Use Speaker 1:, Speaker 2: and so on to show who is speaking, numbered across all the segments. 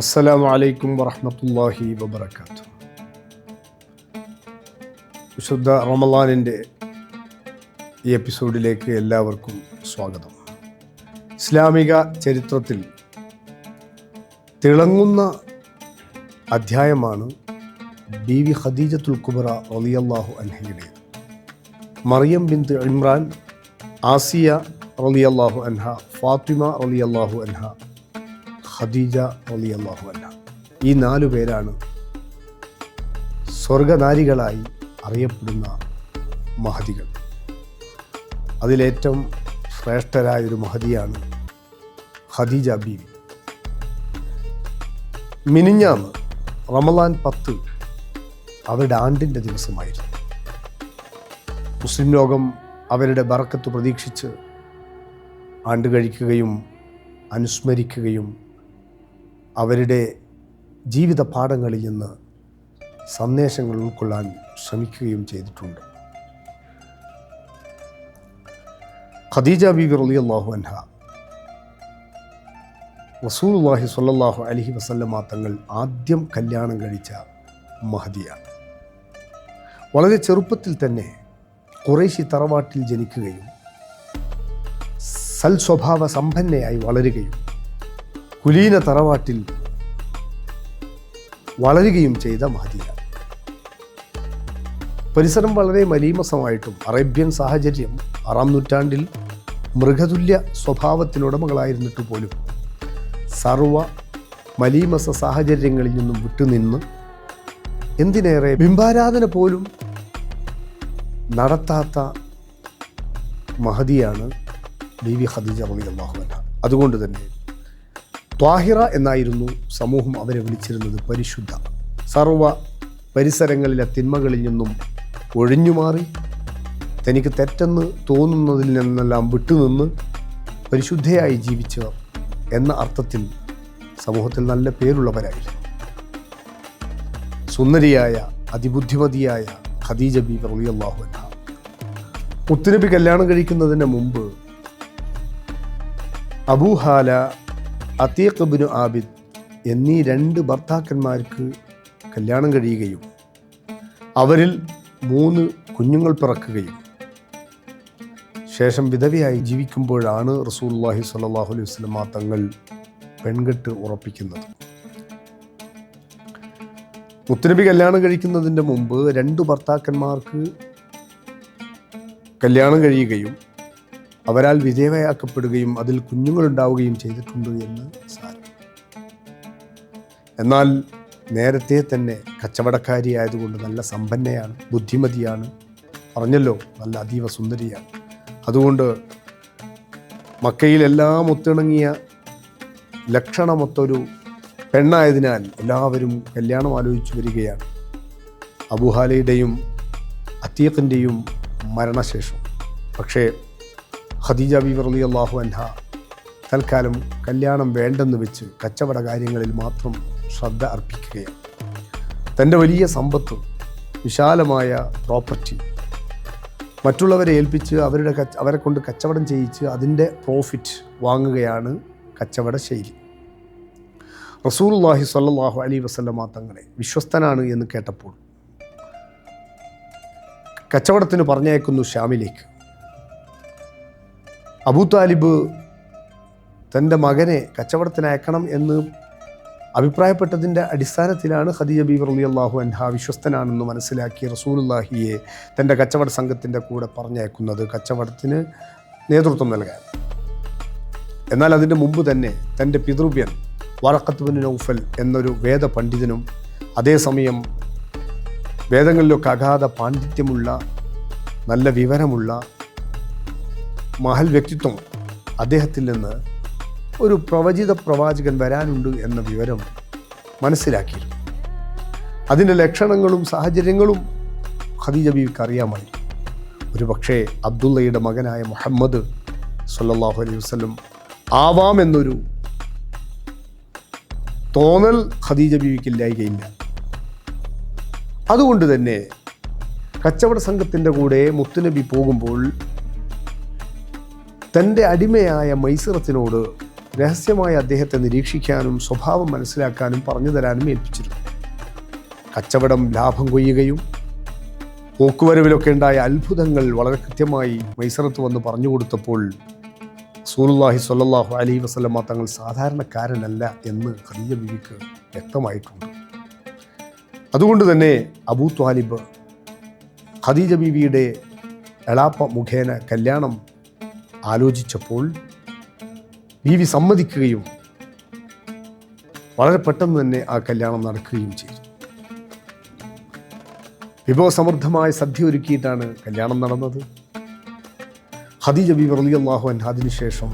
Speaker 1: അസ്സലാമു അലൈക്കും വറഹ്മത്തുള്ളാഹി വബറകാതുഹു. വിശുദ്ധ റമളാനിൻ്റെ ഈ എപ്പിസോഡിലേക്ക് എല്ലാവർക്കും സ്വാഗതം. ഇസ്ലാമിക ചരിത്രത്തിൽ തിളങ്ങുന്ന അധ്യായമാണ് ബീവി ഖദീജത്തുൽ കുബ്ര റളിയല്ലാഹു അൻഹയുടെ. മറിയം ബിൻത് ഇമ്രാൻ, ആസിയ റളിയല്ലാഹു അൻഹ, ഫാത്തിമ റളിയല്ലാഹു അൻഹ, ഖദീജ റളിയല്ലാഹു അൻഹ. ഈ 4 പേരാണ് സ്വർഗനാരികളായി അറിയപ്പെടുന്ന മഹദികൾ. അതിലേറ്റവും ശ്രേഷ്ഠരായൊരു മഹദിയാണ് ഖദീജ ബീവി. മിനിഞ്ഞാന്ന് റമളാൻ 10 അവരുടെ ആണ്ടിൻ്റെ ദിവസമായിരുന്നു. മുസ്ലിം ലോകം അവരുടെ ബറക്കത്ത് പ്രതീക്ഷിച്ച് ആണ്ട് കഴിക്കുകയും അനുസ്മരിക്കുകയും അവരുടെ ജീവിത പാഠങ്ങളിൽ നിന്ന് സന്ദേശങ്ങൾ ഉൾക്കൊള്ളാൻ ശ്രമിക്കുകയും ചെയ്തിട്ടുണ്ട്. ഖദീജ ബീവി റളിയല്ലാഹു അൻഹ റസൂലുള്ളാഹി സ്വല്ലല്ലാഹു അലൈഹി വസല്ലമ തങ്ങൾ ആദ്യം കല്യാണം കഴിച്ച മഹദിയാണ്. വളരെ ചെറുപ്പത്തിൽ തന്നെ ഖുറൈശി തറവാട്ടിൽ ജനിക്കുകയും സൽ സ്വഭാവ സമ്പന്നയായി വളരുകയും കുലീന തറവാട്ടിൽ വളരുകയും ചെയ്ത മഹദിയാണ്. പരിസരം വളരെ മലീമസമായിട്ടും അറേബ്യൻ സാഹചര്യം 6-ാം നൂറ്റാണ്ടിൽ മൃഗതുല്യ സ്വഭാവത്തിനുടമകളായിരുന്നിട്ട് പോലും സർവ മലീമസ സാഹചര്യങ്ങളിൽ നിന്നും വിട്ടുനിന്ന് എന്തിനേറെ ബിംബാരാധന പോലും നടത്താത്ത മഹദിയാണ് ബീവി ഖദീജ റളിയല്ലാഹു അൻഹ. അതുകൊണ്ട് തന്നെ ത്വാഹിറ എന്നായിരുന്നു സമൂഹം അവരെ വിളിച്ചിരുന്നത്. പരിശുദ്ധ. സർവ പരിസരങ്ങളിലെ തിന്മകളിൽ നിന്നും ഒഴിഞ്ഞുമാറി തനിക്ക് തെറ്റെന്ന് തോന്നുന്നതിൽ നിന്നെല്ലാം വിട്ടുനിന്ന് പരിശുദ്ധയായി ജീവിച്ചവർ എന്ന അർത്ഥത്തിൽ സമൂഹത്തിൽ നല്ല പേരുള്ളവരായിരുന്നു. സുന്ദരിയായ അതിബുദ്ധിമതിയായ ഖദീജ ബീവി റളിയല്ലാഹു അൻഹ മുത്തുനബി കല്യാണം കഴിക്കുന്നതിന് മുമ്പ് അബൂഹാല, അതീഖ് ഇബ്നു ആബിദ് എന്നീ 2 ഭർത്താക്കന്മാർക്ക് കല്യാണം കഴിയുകയും അവരിൽ 3 കുഞ്ഞുങ്ങൾ പിറക്കുകയും ശേഷം വിധവയായി ജീവിക്കുമ്പോഴാണ് റസൂലുള്ളാഹി സ്വല്ലല്ലാഹു അലൈഹി വസല്ലമ തങ്ങൾ പെൺകെട്ട് ഉറപ്പിക്കുന്നത്. മുത്തുനബി കല്യാണം കഴിക്കുന്നതിൻ്റെ മുമ്പ് 2 ഭർത്താക്കന്മാർക്ക് കല്യാണം കഴിയുകയും അവരാൽ വിധേയയാക്കപ്പെടുകയും അതിൽ കുഞ്ഞുങ്ങളുണ്ടാവുകയും ചെയ്തിട്ടുണ്ട് എന്ന് സാരം. എന്നാൽ നേരത്തെ തന്നെ കച്ചവടക്കാരിയായതുകൊണ്ട് നല്ല സമ്പന്നയാണ്, ബുദ്ധിമതിയാണ്, പറഞ്ഞല്ലോ നല്ല അതീവ സുന്ദരിയാണ്. അതുകൊണ്ട് മക്കയിലെല്ലാം ഒത്തിണങ്ങിയ ലക്ഷണമൊത്തൊരു പെണ്ണായതിനാൽ എല്ലാവരും കല്യാണം ആലോചിച്ചു വരികയാണ്. അബൂഹാലയുടെയും അതീഖിൻ്റെയും മരണശേഷം. പക്ഷേ ഖദീജ ബീവി റളിയല്ലാഹു അൻഹ തൽക്കാലം കല്യാണം വേണ്ടെന്ന് വെച്ച് കച്ചവട കാര്യങ്ങളിൽ മാത്രം ശ്രദ്ധ അർപ്പിക്കുകയാണ്. തൻ്റെ വലിയ സമ്പത്ത്, വിശാലമായ പ്രോപ്പർട്ടി മറ്റുള്ളവരെ ഏൽപ്പിച്ച് അവരെ കൊണ്ട് കച്ചവടം ചെയ്യിച്ച് അതിൻ്റെ പ്രോഫിറ്റ് വാങ്ങുകയാണ് കച്ചവട ശൈലി. റസൂലുള്ളാഹി സ്വല്ലല്ലാഹു അലൈഹി വസല്ലമ തങ്ങളെ വിശ്വസ്തനാണ് എന്ന് കേട്ടപ്പോൾ കച്ചവടത്തിന് പറഞ്ഞയക്കുന്നു ഷാമിലേക്ക്. അബൂ താലിബ് തൻ്റെ മകനെ കച്ചവടത്തിന് അയക്കണം എന്ന് അഭിപ്രായപ്പെട്ടതിൻ്റെ അടിസ്ഥാനത്തിലാണ് ഖദീജ ബീവി റളിയല്ലാഹു അൻഹ വിശ്വസ്തനാണെന്ന് മനസ്സിലാക്കി റസൂലുള്ളാഹിയെ തൻ്റെ കച്ചവട സംഘത്തിൻ്റെ കൂടെ പറഞ്ഞയക്കുന്നത് കച്ചവടത്തിന് നേതൃത്വം നൽകാൻ. എന്നാൽ അതിൻ്റെ മുമ്പ് തന്നെ തൻ്റെ പിതൃവ്യൻ വറഖത്ത് ബിൻ നൗഫൽ എന്നൊരു വേദ പണ്ഡിതനും അതേസമയം വേദങ്ങളിലൊക്കെ അഗാധ പാണ്ഡിത്യമുള്ള നല്ല വിവരമുള്ള മഹൽ വ്യക്തിത്വം അദ്ദേഹത്തിൽ നിന്ന് ഒരു പ്രവാചകൻ വരാനുണ്ട് എന്ന വിവരം മനസ്സിലാക്കിയിരുന്നു. അതിൻ്റെ ലക്ഷണങ്ങളും സാഹചര്യങ്ങളും ഖദീജ ബീവിക്ക് അറിയാമായിരുന്നു. ഒരു പക്ഷേ അബ്ദുള്ളയുടെ മകനായ മുഹമ്മദ് സ്വല്ലല്ലാഹു അലൈഹി വസല്ലം ആവാമെന്നൊരു തോന്നൽ ഖദീജ ബീവിക്ക് ഇല്ലായികയില്ല. അതുകൊണ്ട് തന്നെ കച്ചവട സംഘത്തിൻ്റെ കൂടെ മുത്തുനബി പോകുമ്പോൾ തൻ്റെ അടിമയായ മൈസറത്തിനോട് രഹസ്യമായി അദ്ദേഹത്തെ നിരീക്ഷിക്കാനും സ്വഭാവം മനസ്സിലാക്കാനും പറഞ്ഞു തരാനും ഏൽപ്പിച്ചിരുന്നു. കച്ചവടം ലാഭം കൊയ്യുകയും പോക്കുവരവിലൊക്കെ ഉണ്ടായ അത്ഭുതങ്ങൾ വളരെ കൃത്യമായി മൈസറത്ത് വന്ന് പറഞ്ഞു കൊടുത്തപ്പോൾ റസൂലുള്ളാഹി സ്വല്ലല്ലാഹു അലൈഹി വസല്ലമ തങ്ങൾ സാധാരണക്കാരനല്ല എന്ന് ഖദീജ ബീവിക്ക് വ്യക്തമായിട്ടുണ്ട്. അതുകൊണ്ട് തന്നെ അബൂ ത്വാലിബ് ഖദീജ ബീവിയുടെ എളാപ്പ മുഖേന കല്യാണം ആലോചിച്ചപ്പോൾ ബീവി സമ്മതിക്കുകയും വളരെ പെട്ടെന്ന് തന്നെ ആ കല്യാണം നടക്കുകയും ചെയ്തു. വിഭവസമൃദ്ധമായ സദ്യ ഒരുക്കിയിട്ടാണ് കല്യാണം നടന്നത്. ഖദീജ ബീവി റളിയല്ലാഹു അൻഹ അതിനുശേഷം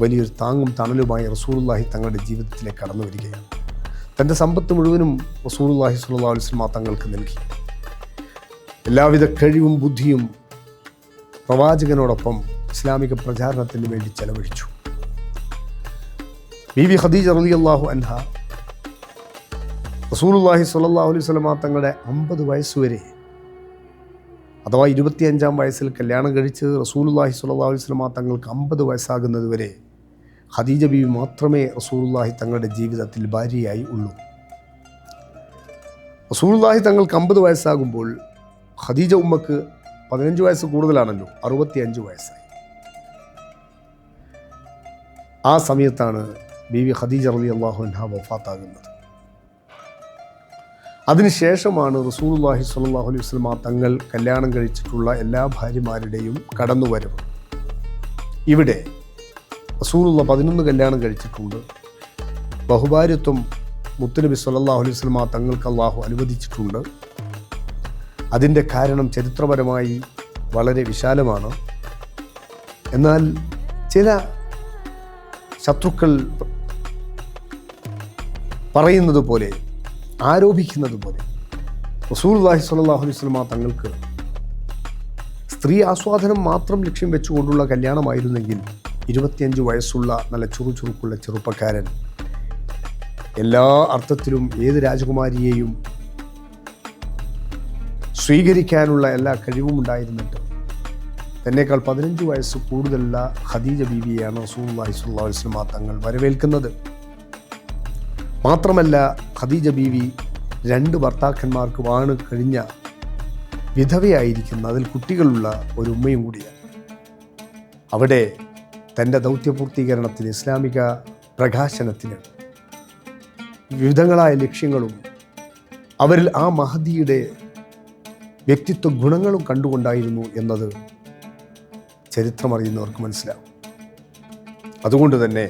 Speaker 1: വലിയൊരു താങ്ങും തണലുമായി റസൂലുള്ളാഹി തങ്ങളുടെ ജീവിതത്തിലേക്ക് കടന്നു വരികയാണ്. തൻ്റെ സമ്പത്ത് മുഴുവനും റസൂലുള്ളാഹി സ്വല്ലല്ലാഹു അലൈഹി വസല്ലം തങ്ങൾക്ക് നൽകി. എല്ലാവിധ കഴിവും ബുദ്ധിയും പ്രവാചകനോടൊപ്പം ഇസ്ലാമിക പ്രചാരണത്തിന് വേണ്ടി ചെലവഴിച്ചു. ബീവി ഖദീജ റളിയല്ലാഹു അൻഹ റസൂലുള്ളാഹി സ്വല്ലല്ലാഹു അലൈഹി വസല്ലം തങ്ങളുടെ 50 വയസ്സുവരെ, അഥവാ 25-ാം വയസ്സിൽ കല്യാണം കഴിച്ച് റസൂലുള്ളാഹി സ്വല്ലല്ലാഹു അലൈഹി വസല്ലം തങ്ങൾക്ക് 50 വയസ്സാകുന്നത് വരെ ഖദീജ ബീവി മാത്രമേ റസൂലുള്ളാഹി തങ്ങളുടെ ജീവിതത്തിൽ ഭാര്യയായി ഉള്ളൂ. റസൂലുള്ളാഹി തങ്ങൾക്ക് 50 വയസ്സാകുമ്പോൾ ഖദീജ ഉമ്മക്ക് 15 വയസ്സ് കൂടുതലാണല്ലോ, 65 വയസ്സായി. ആ സമയത്താണ് ബീവി ഖദീജ റളിയല്ലാഹു അൻഹ വഫാത്താകുന്നത്. അതിനുശേഷമാണ് റസൂലുള്ളാഹി സ്വല്ലല്ലാഹു അലൈഹി വസല്ലം തങ്ങൾ കല്യാണം കഴിച്ചിട്ടുള്ള എല്ലാ ഭാര്യമാരുടെയും കടന്നുവരവ്. ഇവിടെ റസൂലുള്ള 11 കല്യാണം കഴിച്ചിട്ടുണ്ട്. ബഹുഭാര്യത്വം മുത്തുനബി സ്വല്ലല്ലാഹു അലൈഹി വസല്ലം തങ്ങൾക്ക് അള്ളാഹു അനുവദിച്ചിട്ടുണ്ട്. അതിൻ്റെ കാരണം ചരിത്രപരമായി വളരെ വിശാലമാണ്. എന്നാൽ ചില ശത്രുക്കൾ പറയുന്നത് പോലെ, ആരോപിക്കുന്നത് പോലെ റസൂലുള്ളാഹി സ്വല്ലല്ലാഹു അലൈഹി വസല്ലം തങ്ങൾക്ക് സ്ത്രീ ആസ്വാദനം മാത്രം ലക്ഷ്യം വെച്ചുകൊണ്ടുള്ള കല്യാണമായിരുന്നെങ്കിൽ 25 വയസ്സുള്ള നല്ല ചുറുചുറുക്കുള്ള ചെറുപ്പക്കാരൻ എല്ലാ അർത്ഥത്തിലും ഏത് രാജകുമാരിയെയും സ്വീകരിക്കാനുള്ള എല്ലാ കഴിവും ഉണ്ടായിരുന്നിട്ട് തന്നേക്കാൾ 15 വയസ്സ് കൂടുതലുള്ള ഖദീജ ബീവിയെയാണ് റസൂലുള്ളാഹി സ്വല്ലല്ലാഹു അലൈഹി വസല്ലം തങ്ങൾ വരവേൽക്കുന്നത്. മാത്രമല്ല ഖദീജ ബീവി 2 ഭർത്താക്കന്മാർക്ക് വാണ് കഴിഞ്ഞ വിധവയായിരിക്കുന്ന, അതിൽ കുട്ടികളുള്ള ഒരു ഉമ്മയും കൂടിയാണ്. അവിടെ തൻ്റെ ദൗത്യപൂർത്തീകരണത്തിന്, ഇസ്ലാമിക പ്രകാശനത്തിന് വിവിധങ്ങളായ ലക്ഷ്യങ്ങളും അവരിൽ ആ മഹദിയുടെ വ്യക്തിത്വ ഗുണങ്ങളും കണ്ടുകൊണ്ടായിരുന്നു എന്നത് ചരിത്രമറിയുന്നവർക്ക് മനസ്സിലാവും. അതുകൊണ്ട് തന്നെ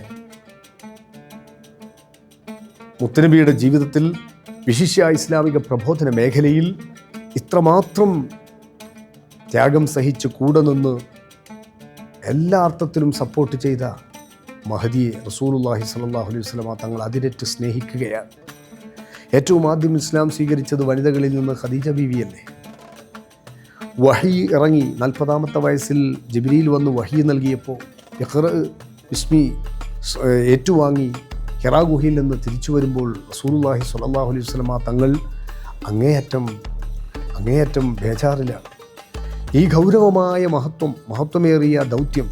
Speaker 1: മുത്തുനബിയുടെ ജീവിതത്തിൽ, വിശിഷ്യ ഇസ്ലാമിക പ്രബോധന മേഖലയിൽ ഇത്രമാത്രം ത്യാഗം സഹിച്ച് കൂടെ നിന്ന് എല്ലാ അർത്ഥത്തിലും സപ്പോർട്ട് ചെയ്ത മഹദിയെ റസൂലുള്ളാഹി സ്വല്ലല്ലാഹു അലൈഹി വസല്ലം തങ്ങൾ അതിരറ്റ് സ്നേഹിക്കുകയാണ്. ഏറ്റവും ആദ്യം ഇസ്ലാം സ്വീകരിച്ചത് വനിതകളിൽ നിന്ന് ഖദീജ ബീവിയല്ലേ. വഹി ഇറങ്ങി 40-ാമത്തെ വയസ്സിൽ ജിബ്രീൽ വന്ന് വഹി നൽകിയപ്പോൾ ഇഖ്റ ബിസ്മി ഏറ്റുവാങ്ങി ഹിറാ ഗുഹയിൽ നിന്ന് തിരിച്ചു വരുമ്പോൾ റസൂലുള്ളാഹി സ്വല്ലല്ലാഹു അലൈഹി വസല്ലം തങ്ങൾ അങ്ങേയറ്റം ബേജാറിലാണ്. ഈ ഗൗരവമായ മഹത്വമേറിയ ദൗത്യം,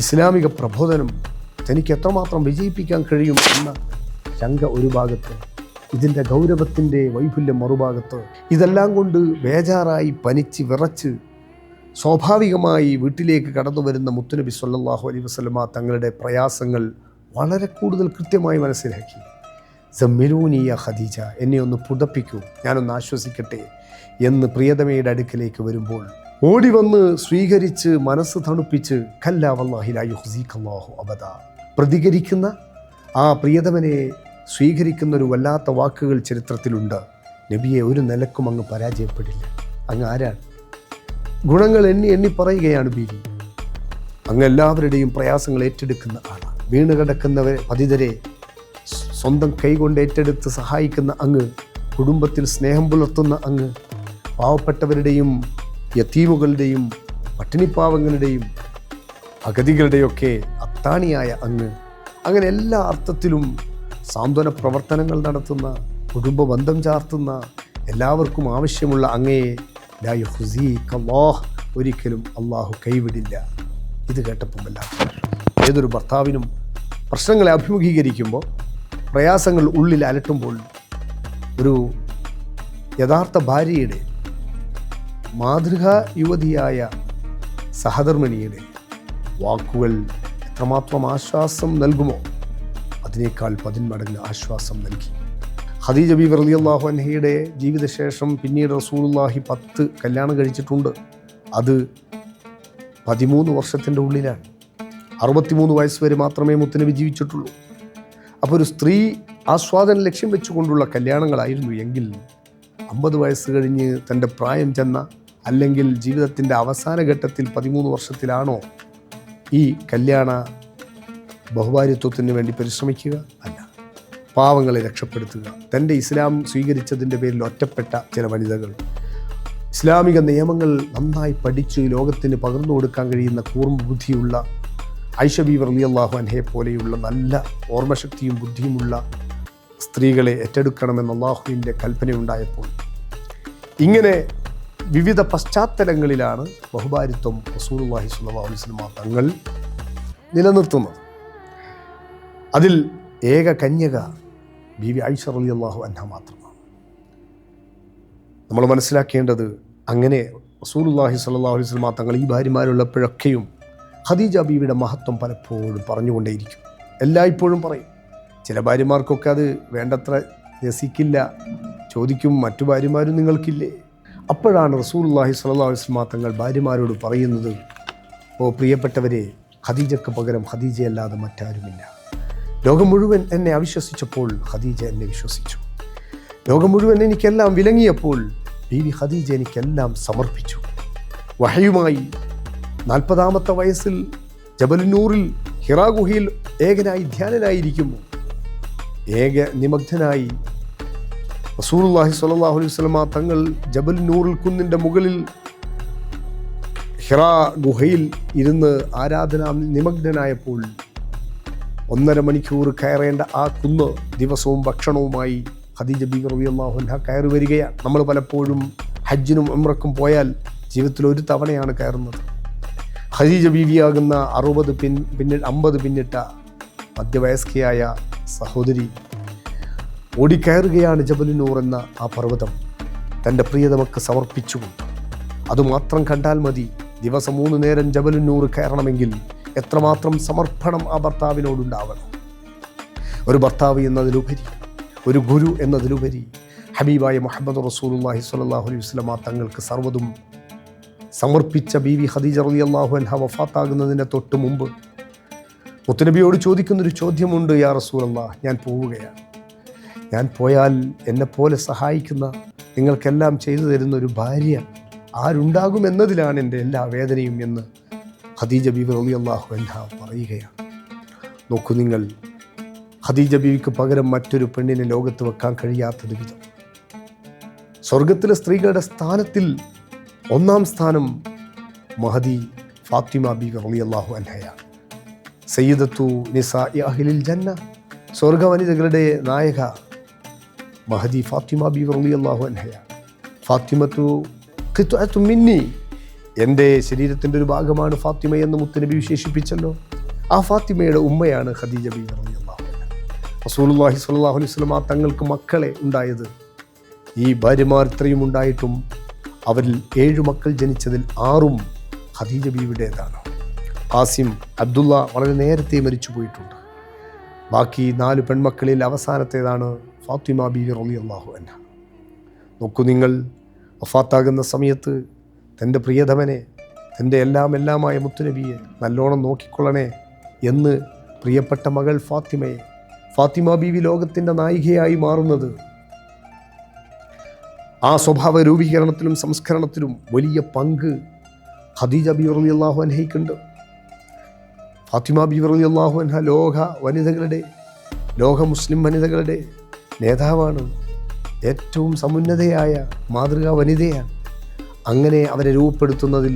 Speaker 1: ഇസ്ലാമിക പ്രബോധനം തനിക്ക് എത്രമാത്രം വിജയിപ്പിക്കാൻ കഴിയും എന്ന ശങ്ക ഒരു ഭാഗത്ത്, ഇതിൻ്റെ ഗൗരവത്തിൻ്റെ വൈപുല്യം മറുഭാഗത്ത്, ഇതെല്ലാം കൊണ്ട് ബേജാറായി പനിച്ച് വിറച്ച് സ്വാഭാവികമായി വീട്ടിലേക്ക് കടന്നു വരുന്ന മുത്തുനബി സ്വല്ലല്ലാഹു അലൈഹി വസല്ലം തങ്ങളുടെ പ്രയാസങ്ങൾ വളരെ കൂടുതൽ കൃത്യമായി മനസ്സിലാക്കി. സമ്മിലൂനി യാ ഖദീജ, എന്നെ ഒന്ന് പുതപ്പിക്കൂ, ഞാനൊന്ന് ആശ്വസിക്കട്ടെ എന്ന് പ്രിയതമയുടെ അടുക്കലേക്ക് വരുമ്പോൾ ഓടി വന്ന് സ്വീകരിച്ച് മനസ്സ് തണുപ്പിച്ച് കല്ലാ വല്ലാഹി ലാ യുഖ്സികല്ലാഹു അബദ പ്രതികരിക്കുന്ന ആ പ്രിയതമനെ സ്വീകരിക്കുന്ന ഒരു വല്ലാത്ത വാക്കുകൾ ചരിത്രത്തിലുണ്ട്. നബിയെ ഒരു നിലക്കും അങ്ങ് പരാജയപ്പെടില്ല. അങ്ങ് ആരാണ്? ഗുണങ്ങൾ എണ്ണി പറയുകയാണ് ബീവി. അങ്ങ് എല്ലാവരുടെയും പ്രയാസങ്ങൾ ഏറ്റെടുക്കുന്ന ആളാണ്. വീണ് കിടക്കുന്നവരെ, പതിതരെ സ്വന്തം കൈകൊണ്ട് ഏറ്റെടുത്ത് സഹായിക്കുന്ന അങ്ങ്, കുടുംബത്തിൽ സ്നേഹം പുലർത്തുന്ന അങ്ങ്, പാവപ്പെട്ടവരുടെയും യതീമുകളുടെയും പട്ടിണിപ്പാവങ്ങളുടെയും അഗതികളുടെയൊക്കെ അത്താണിയായ അങ്ങ്, അങ്ങനെ എല്ലാ അർത്ഥത്തിലും സാന്ത്വന പ്രവർത്തനങ്ങൾ നടത്തുന്ന, കുടുംബ ബന്ധം ചാർത്തുന്ന, എല്ലാവർക്കും ആവശ്യമുള്ള അങ്ങയെ ലാ യുഖ്സികല്ലാഹ്, ഒരിക്കലും അള്ളാഹു കൈവിടില്ല. ഇത് കേട്ടപ്പോൾ ഏതൊരു ഭർത്താവിനും പ്രശ്നങ്ങളെ അഭിമുഖീകരിക്കുമ്പോൾ, പ്രയാസങ്ങൾ ഉള്ളിൽ അലട്ടുമ്പോൾ ഒരു യഥാർത്ഥ ഭാര്യയുടെ, മാതൃകാ യുവതിയായ സഹധർമ്മിണിയുടെ വാക്കുകൾ എത്രമാത്രം ആശ്വാസം നൽകുമോ അതിനേക്കാൾ 10 മടങ്ങ് ആശ്വാസം നൽകി. ഖദീജ ബീവി റളിയല്ലാഹു അൻഹയുടെ ജീവിതശേഷം പിന്നീട് റസൂലുള്ളാഹി 10 കല്യാണം കഴിച്ചിട്ടുണ്ട്. അത് 13 വർഷത്തിൻ്റെ ഉള്ളിലാണ്. 63 വയസ്സ് വരെ മാത്രമേ മുത്തുനബി ജീവിച്ചിട്ടുള്ളൂ. അപ്പോൾ ഒരു സ്ത്രീ ആസ്വാദനം ലക്ഷ്യം വെച്ചുകൊണ്ടുള്ള കല്യാണങ്ങളായിരുന്നു എങ്കിൽ 50 വയസ്സ് കഴിഞ്ഞ് തൻ്റെ പ്രായം ചെന്ന, അല്ലെങ്കിൽ ജീവിതത്തിൻ്റെ അവസാന ഘട്ടത്തിൽ 13 വർഷത്തിലാണോ ഈ കല്യാണ ബഹുഭാര്യത്വത്തിന് വേണ്ടി പരിശ്രമിക്കുക? അല്ല. പാവങ്ങളെ രക്ഷപ്പെടുത്തുക. തൻ്റെ ഇസ്ലാം സ്വീകരിച്ചതിൻ്റെ പേരിൽ ഒറ്റപ്പെട്ട ചില വനിതകൾ, ഇസ്ലാമിക നിയമങ്ങൾ നന്നായി പഠിച്ച് ലോകത്തിന് പകർന്നു കൊടുക്കാൻ കഴിയുന്ന കൂർമ്മ ബുദ്ധിയുള്ള ആയിഷ ബീവി റളിയല്ലാഹു അൻഹയെ പോലെയുള്ള നല്ല ഓർമ്മശക്തിയും ബുദ്ധിയുമുള്ള സ്ത്രീകളെ ഏറ്റെടുക്കണമെന്ന് അല്ലാഹുവിൻ്റെ കൽപ്പനയുണ്ടായപ്പോൾ ഇങ്ങനെ വിവിധ പശ്ചാത്തലങ്ങളിലാണ് ബഹുഭാര്യത്വം റസൂലുള്ളാഹി സ്വല്ലല്ലാഹു അലൈഹി വസല്ലം തങ്ങൾ നിലനിർത്തുന്നത്. അതിൽ ഏക കന്യക ബീവി ആയിഷ റളിയല്ലാഹു അൻഹ മാത്രമാണ്. നമ്മൾ മനസ്സിലാക്കേണ്ടത്, അങ്ങനെ റസൂലുള്ളാഹി സ്വല്ലല്ലാഹു അലൈഹി വസല്ലം തങ്ങൾ ഈ ഭാര്യമാരുള്ളപ്പോഴൊക്കെയും ഖദീജ ബീവിയുടെ മഹത്വം പലപ്പോഴും പറഞ്ഞുകൊണ്ടേയിരിക്കും. എല്ലായ്പ്പോഴും പറയും. ചില ഭാര്യമാർക്കൊക്കെ അത് വേണ്ടത്ര രസിക്കില്ല. ചോദിക്കും, മറ്റു ഭാര്യമാരും നിങ്ങൾക്കില്ലേ? അപ്പോഴാണ് റസൂലുള്ളാഹി സ്വല്ലല്ലാഹു അലൈഹി വസല്ലം തങ്ങൾ ഭാര്യമാരോട് പറയുന്നത്, ഓ പ്രിയപ്പെട്ടവരെ, ഖദീജക്ക് പകരം ഖദീജയല്ലാതെ മറ്റാരുമില്ല. ലോകം മുഴുവൻ എന്നെ അവിശ്വസിച്ചപ്പോൾ ഖദീജ എന്നെ വിശ്വസിച്ചു. ലോകം മുഴുവൻ എനിക്കെല്ലാം വിലങ്ങിയപ്പോൾ ബീവി ഖദീജ എനിക്കെല്ലാം സമർപ്പിച്ചു. വഹയുമായി 40-ാമത്തെ വയസ്സിൽ ജബലുന്നൂറിൽ ഹിറാ ഗുഹയിൽ ഏകനായി ധ്യാനനായിരിക്കുമ്പോൾ, നിമഗ്നനായി റസൂലുള്ളാഹി സ്വല്ലല്ലാഹു അലൈഹി വസല്ലം തങ്ങൾ ജബലുന്നൂറിൽ കുന്നിൻ്റെ മുകളിൽ ഹിറാ ഗുഹയിൽ ഇരുന്ന് ആരാധന നിമഗ്നനായപ്പോൾ 1.5 മണിക്കൂർ കയറേണ്ട ആ കുന്ന് ദിവസവും ഭക്ഷണവുമായി ഖദീജ ബീവി റളിയല്ലാഹു അൻഹ കയറി വരികയാണ്. നമ്മൾ പലപ്പോഴും ഹജ്ജിനും ഉംറക്കും പോയാൽ ജീവിതത്തിൽ ഒരു തവണയാണ് കയറുന്നത്. ഖദീജ ബീവിയാകുന്ന 50 പിന്നിട്ട മധ്യവയസ്കയായ സഹോദരി ഓടിക്കയറുകയാണ് ജബലുന്നൂർ എന്ന ആ പർവ്വതം തൻ്റെ പ്രിയതമക്ക് സമർപ്പിച്ചുകൊണ്ട്. അതുമാത്രം കണ്ടാൽ മതി, ദിവസം 3 നേരം ജബലുന്നൂർ കയറണമെങ്കിൽ എത്രമാത്രം സമർപ്പണം ആ ഭർത്താവിനോടുണ്ടാവണം. ഒരു ഭർത്താവ് എന്നതിലുപരി, ഒരു ഗുരു എന്നതിലുപരി ഹബീബായ മുഹമ്മദ് റസൂലുള്ളാഹി സ്വല്ലല്ലാഹു അലൈഹി വസല്ലം തങ്ങൾക്ക് സർവ്വതും സമർപ്പിച്ച ബീവി ഖദീജ റളിയല്ലാഹു അൻഹ വഫാത്താകുന്നതിന് തൊട്ട് മുമ്പ് മുത്തുനബിയോട് ചോദിക്കുന്നൊരു ചോദ്യമുണ്ട്, യാ റസൂലല്ലാഹ്, ഞാൻ പോവുകയാണ്. ഞാൻ പോയാൽ എന്നെപ്പോലെ സഹായിക്കുന്ന, നിങ്ങൾക്കെല്ലാം ചെയ്തു തരുന്ന ഒരു ഭാര്യ ആരുണ്ടാകുമെന്നതിലാണ് എൻ്റെ എല്ലാ വേദനയും എന്ന് ഖദീജ ബീവി റളിയല്ലാഹു അൻഹ പറയുകയാണ്. നോക്കൂ നിങ്ങൾ, ഖദീജ ബീവിക്ക് പകരം മറ്റൊരു പെണ്ണിനെ ലോകത്ത് വെക്കാൻ കഴിയാത്തത് വിധം സ്വർഗത്തിലെ സ്ത്രീകളുടെ സ്ഥാനത്തിൽ 1-ാം സ്ഥാനം മഹദി ഫാത്തിമ ബീവി റളിയല്ലാഹു അൻഹയാണ്. സയ്യിദത്തു നിസാഇ അഹ്ലിൽ ജന്ന, സ്വർഗവനിതകളുടെ നായക മഹദി ഫാത്തിമ ബീവി റളിയല്ലാഹു അൻഹയാണ്. ഫാത്തിമത്തു ഖിത്അത്തു മിന്നി, എൻ്റെ ശരീരത്തിൻ്റെ ഒരു ഭാഗമാണ് ഫാത്തിമ എന്ന് മുത്തുനബി വിശേഷിപ്പിച്ചല്ലോ. ആ ഫാത്തിമയുടെ ഉമ്മയാണ് ഖദീജ ബീവി റളിയല്ലാഹു അൻഹ. റസൂലുള്ളാഹി സ്വല്ലല്ലാഹു അലൈഹി വസല്ലം തങ്ങൾക്ക് മക്കളെ ഉണ്ടായത്, ഈ ഭാര്യമാർ ഇത്രയും ഉണ്ടായിട്ടും അവരിൽ 7 മക്കൾ ജനിച്ചതിൽ 6ഉം ഖദീജ ബീവിയുടേതാണ്. ഖാസിം, അബ്ദുള്ള വളരെ നേരത്തെ മരിച്ചു പോയിട്ടുണ്ട്. ബാക്കി 4 പെൺമക്കളിൽ അവസാനത്തേതാണ് ഫാത്തിമ ബീവി റളിയല്ലാഹു അൻഹ. നോക്കൂ നിങ്ങൾ, വഫാത്താകുന്ന സമയത്ത് തൻ്റെ പ്രിയതമനെ, തൻ്റെ എല്ലാമായ മുത്തുനബിയെ നല്ലോണം നോക്കിക്കൊള്ളണേ എന്ന് പ്രിയപ്പെട്ട മകൾ ഫാത്തിമ ബീവി ലോകത്തിൻ്റെ നായികയായി മാറുന്നത്, ആ സ്വഭാവ രൂപീകരണത്തിലും സംസ്കരണത്തിലും വലിയ പങ്ക് ഖദീജ ബീവി റളിയല്ലാഹു അൻഹയ്ക്കുണ്ട്. ഫാത്തിമ ബീവി റളിയല്ലാഹു അൻഹ ലോക മുസ്ലിം വനിതകളുടെ നേതാവാണ്. ഏറ്റവും സമുന്നതയായ മാതൃകാ വനിതയാണ്. അങ്ങനെ അവരെ രൂപപ്പെടുത്തുന്നതിൽ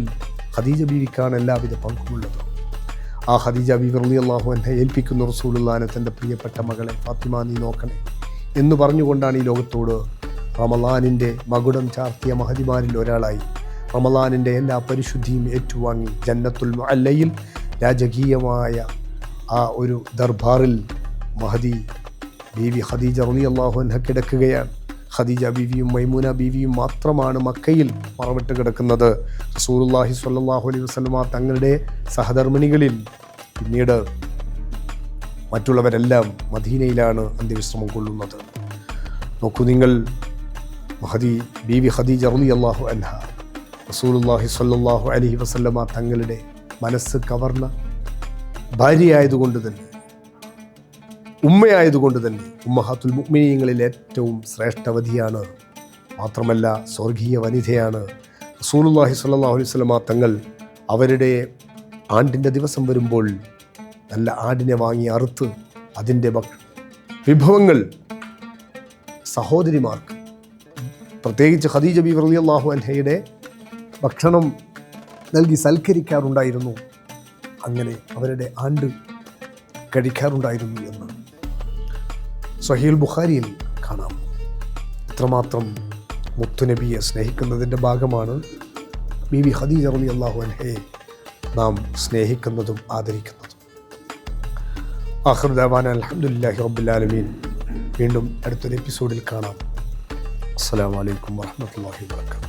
Speaker 1: ഖദീജ ബീവിക്കാണ് എല്ലാവിധ പങ്കുമുള്ളത്. ആ ഖദീജ ബീവി റളിയല്ലാഹു അൻഹ ഏൽപ്പിക്കുന്ന റസൂലുള്ളാഹിനെ തൻ്റെ പ്രിയപ്പെട്ട മകളെ ഫാത്തിമ നീ നോക്കണേ എന്ന് പറഞ്ഞുകൊണ്ടാണ് ഈ ലോകത്തോട് റമളാനിൻ്റെ മകുടം ചാർത്തിയ മഹദിമാരിൽ ഒരാളായി റമളാനിൻ്റെ എല്ലാ പരിശുദ്ധിയും ഏറ്റുവാങ്ങി ജന്നത്തുൽ മുഅല്ലയിൽ രാജകീയമായ ആ ഒരു ദർബാറിൽ മഹദി ബീവി ഖദീജ റളിയല്ലാഹു അൻഹ കിടക്കുകയാണ്. ഖദീജ ബീവിയും മൈമൂന ബീവിയും മാത്രമാണ് മക്കയിൽ മറവിട്ട് കിടക്കുന്നത്. റസൂലുള്ളാഹി സ്വല്ലല്ലാഹു അലൈഹി വസല്ലമ തങ്ങളുടെ സഹധർമ്മിണികളിൽ പിന്നീട് മറ്റുള്ളവരെല്ലാം മദീനയിലാണ് അന്ത്യവിശ്രമം കൊള്ളുന്നത്. നോക്കൂ നിങ്ങൾ, ബീവി ഖദീജ റളിയല്ലാഹു അൻഹ റസൂലുള്ളാഹി സ്വല്ലല്ലാഹു അലൈഹി വസല്ലമ തങ്ങളുടെ മനസ്സ് കവർന്ന ഭാര്യയായതുകൊണ്ട് തന്നെ, ഉമ്മയായതുകൊണ്ട് തന്നെ ഉമ്മഹാത്തുൽ മുഅ്മിനീങ്ങളിൽ ഏറ്റവും ശ്രേഷ്ഠവതിയാണ്. മാത്രമല്ല സ്വർഗീയ വനിതയാണ്. റസൂലുള്ളാഹി സ്വല്ലല്ലാഹു അലൈഹി വസല്ലമ തങ്ങൾ അവരുടെ ആണ്ടിൻ്റെ ദിവസം വരുമ്പോൾ നല്ല ആടിനെ വാങ്ങി അറുത്ത് അതിൻ്റെ വിഭവങ്ങൾ സഹോദരിമാർക്ക്, പ്രത്യേകിച്ച് ഖദീജ ബീവി റളിയല്ലാഹു അൻഹയുടെ ഭക്ഷണം നൽകി സൽക്കരിക്കാറുണ്ടായിരുന്നു. അങ്ങനെ അവരുടെ ആണ്ട് കഴിക്കാറുണ്ടായിരുന്നു എന്ന് സ്വഹീഹുൽ ബുഖാരിയിൽ കാണാം. ഇത്രമാത്രം മുത്തുനബിയെ സ്നേഹിക്കുന്നതിൻ്റെ ഭാഗമാണ് ബീവി ഖദീജ റളിയല്ലാഹു അൻഹയെ നാം സ്നേഹിക്കുന്നതും ആദരിക്കുന്നതും. ആഖിറു ദഅവാന അൽഹംദുലില്ലാഹി റബ്ബിൽ ആലമീൻ. വീണ്ടും അടുത്തൊരു എപ്പിസോഡിൽ കാണാം. അസ്സലാമു അലൈക്കും വറഹ്മത്തുള്ളാഹി വബറകാതുഹു.